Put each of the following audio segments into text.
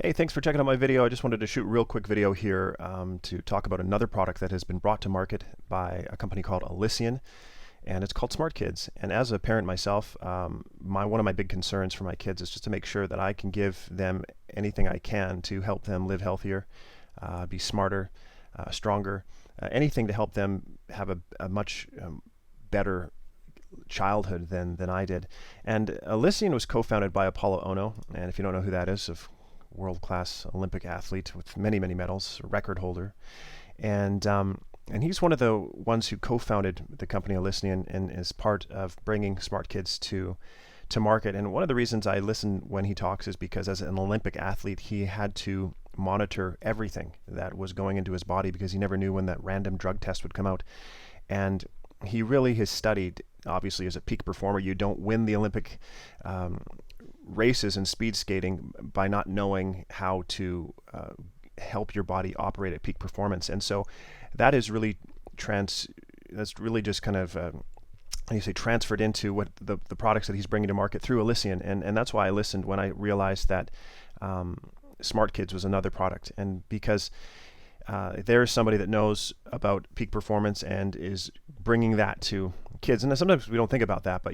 Hey, thanks for checking out my video. I just wanted to shoot a real quick video here to talk about another product that has been brought to market by a company called Allysian, and it's called SmartKids. And as a parent myself, one of my big concerns for my kids is just to make sure that I can give them anything I can to help them live healthier, be smarter, stronger, anything to help them have a much better childhood than I did. And Allysian was co-founded by Apollo Ono, and if you don't know who that is, of world-class Olympic athlete with many metals, a record holder, and he's one of the ones who co-founded the company Allysian and is part of bringing SmartKids to market. And one of the reasons I listen when he talks is because as an Olympic athlete, he had to monitor everything that was going into his body because he never knew when that random drug test would come out. And he really has studied, obviously as a peak performer, you don't win the Olympic races in speed skating by not knowing how to help your body operate at peak performance. And so that is really that's really just kind of transferred into what the products that he's bringing to market through Allysian. And that's why I listened when I realized that SmartKids was another product. And because there's somebody that knows about peak performance and is bringing that to kids. And sometimes we don't think about that, but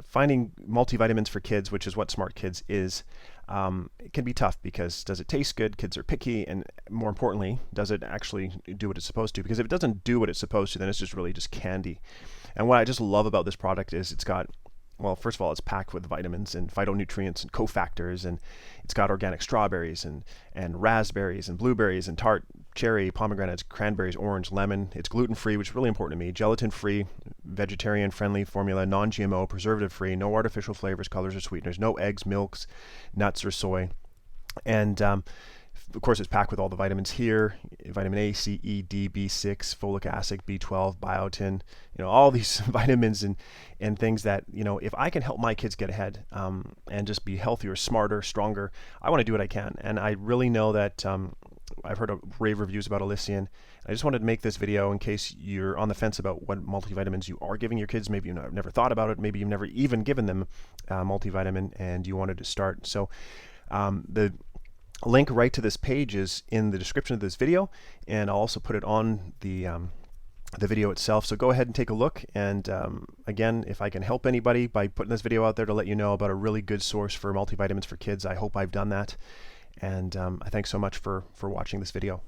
finding multivitamins for kids, which is what SmartKids is, it can be tough because does it taste good? Kids are picky, and more importantly, does it actually do what it's supposed to? Because if it doesn't do what it's supposed to, then it's just really just candy. And what I just love about this product is it's got, well, first of all, it's packed with vitamins and phytonutrients and cofactors, and it's got organic strawberries and raspberries and blueberries and tart cherry, pomegranates, cranberries, orange, lemon. It's gluten-free, which is really important to me, gelatin-free, vegetarian-friendly formula, non-GMO, preservative-free, no artificial flavors, colors, or sweeteners, no eggs, milks, nuts, or soy. And of course, it's packed with all the vitamins here: vitamin A, C, E, D, B6, folic acid, B12, biotin, all these vitamins and things that, if I can help my kids get ahead and just be healthier, smarter, stronger, I want to do what I can. And I really know that I've heard rave reviews about Allysian. I just wanted to make this video in case you're on the fence about what multivitamins you are giving your kids. Maybe you've never thought about it. Maybe you've never even given them multivitamin and you wanted to start. So the link right to this page is in the description of this video, and I'll also put it on the video itself. So go ahead and take a look. And again, if I can help anybody by putting this video out there to let you know about a really good source for multivitamins for kids, I hope I've done that. And I thanks so much for watching this video.